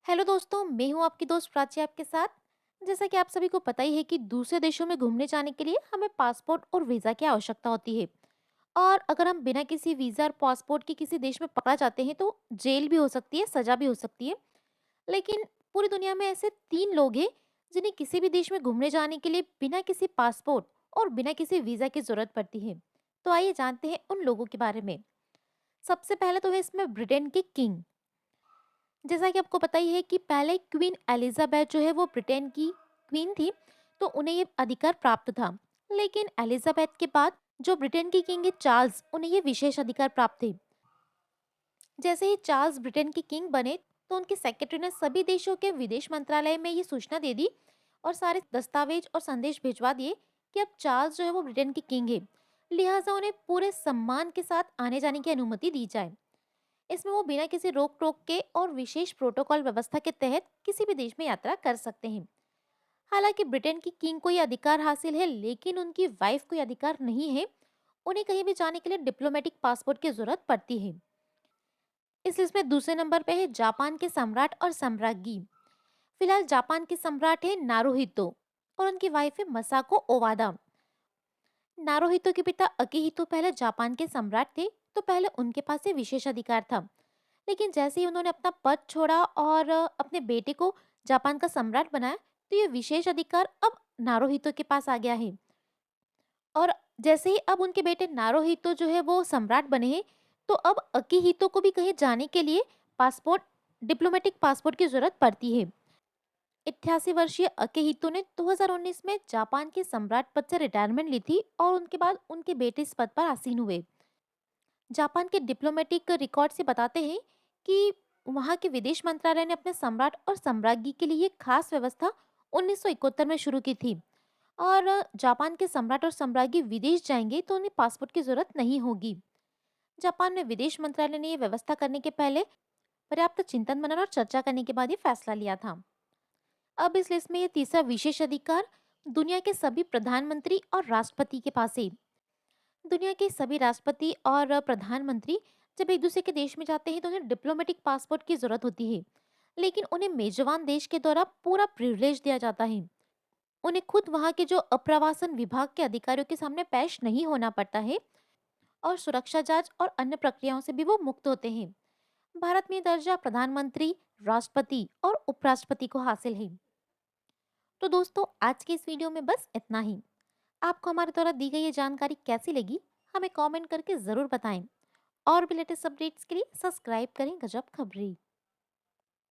Hello दोस्तों, मैं हूं आपकी दोस्त प्राची आपके साथ। जैसा कि आप सभी को पता ही है कि दूसरे देशों में घूमने जाने के लिए हमें पासपोर्ट और वीज़ा की आवश्यकता होती है। और अगर हम बिना किसी वीज़ा और पासपोर्ट के किसी देश में पकड़ा जाते हैं तो जेल भी हो सकती है, सज़ा भी हो सकती है। लेकिन पूरी दुनिया में ऐसे 3 लोग हैं जिन्हें किसी भी देश में घूमने जाने के लिए बिना किसी पासपोर्ट और बिना किसी वीज़ा की ज़रूरत पड़ती है। तो आइए जानते हैं उन लोगों के बारे में। सबसे पहले तो है इसमें ब्रिटेन के किंग। जैसा कि आपको पता ही है कि पहले क्वीन एलिजाबेथ जो है वो ब्रिटेन की क्वीन थी, तो उन्हें ये अधिकार प्राप्त था। लेकिन एलिजाबेथ के बाद जो ब्रिटेन की किंग है चार्ल्स, उन्हें ये विशेष अधिकार प्राप्त थे। जैसे ही चार्ल्स ब्रिटेन के किंग बने, तो उनके सेक्रेटरी ने सभी देशों के विदेश मंत्रालय में ये सूचना दे दी और सारे दस्तावेज और संदेश भिजवा दिए कि अब चार्ल्स जो है वो ब्रिटेन के किंग है, लिहाजा उन्हें पूरे सम्मान के साथ आने जाने की अनुमति दी जाए। इसमें वो बिना किसी रोक टोक के और विशेष प्रोटोकॉल व्यवस्था के तहत किसी भी देश में यात्रा कर सकते हैं। हालांकि ब्रिटेन की किंग को ये अधिकार हासिल है, लेकिन उनकी वाइफ को ये अधिकार नहीं है। उन्हें कहीं भी जाने के लिए डिप्लोमेटिक पासपोर्ट की जरूरत पड़ती है। इस लिस्ट में दूसरे नंबर पे है जापान के सम्राट और सम्राज्ञी। फिलहाल जापान के सम्राट है नारुहितो और उनकी वाइफ है मसाको ओवादा। नारुहितो के पिता अकिहितो पहले जापान के सम्राट थे, तो पहले उनके पास ये विशेष अधिकार था। लेकिन जैसे ही उन्होंने अपना पद छोड़ा और अपने बेटे को जापान का सम्राट बनाया, तो ये विशेष अधिकार अब नारुहितो के पास आ गया है। और जैसे ही अब उनके बेटे नारुहितो जो है वो सम्राट बने हैं, तो अब अकिहितो को भी कहीं जाने के लिए पासपोर्ट, डिप्लोमेटिक पासपोर्ट की जरूरत पड़ती है। 88 वर्षीय अकिहितो ने 2019 में जापान के सम्राट पद से रिटायरमेंट ली थी और उनके बाद उनके बेटे इस पद पर आसीन हुए। जापान के डिप्लोमेटिक रिकॉर्ड से बताते हैं कि वहां के विदेश मंत्रालय ने अपने सम्राट और सम्राज्ञी के लिए एक खास व्यवस्था 1971 में शुरू की थी। और जापान के सम्राट और सम्राज्ञी विदेश जाएंगे तो उन्हें पासपोर्ट की जरूरत नहीं होगी। जापान में विदेश मंत्रालय ने ये व्यवस्था करने के पहले पर्याप्त चिंतन मनन और चर्चा करने के बाद ये फैसला लिया था। अब इस लिस्ट में ये तीसरा विशेष अधिकार दुनिया के सभी प्रधानमंत्री और राष्ट्रपति के पास है। दुनिया के सभी राष्ट्रपति और प्रधानमंत्री जब एक दूसरे के देश में जाते हैं तो उन्हें डिप्लोमेटिक पासपोर्ट की जरूरत होती है। लेकिन उन्हें मेजबान देश के द्वारा पूरा प्रिविलेज दिया जाता है। उन्हें खुद वहां के जो अप्रवासन विभाग के अधिकारियों के सामने पेश नहीं होना पड़ता है और सुरक्षा जांच और अन्य प्रक्रियाओं से भी वो मुक्त होते हैं। भारत में ये दर्जा प्रधानमंत्री, राष्ट्रपति और उपराष्ट्रपति को हासिल है। तो दोस्तों, आज के इस वीडियो में बस इतना ही। आपको हमारे द्वारा दी गई ये जानकारी कैसी लगी, हमें कमेंट करके जरूर बताएं। और भी लेटेस्ट अपडेट्स के लिए सब्सक्राइब करें गजब खबरी।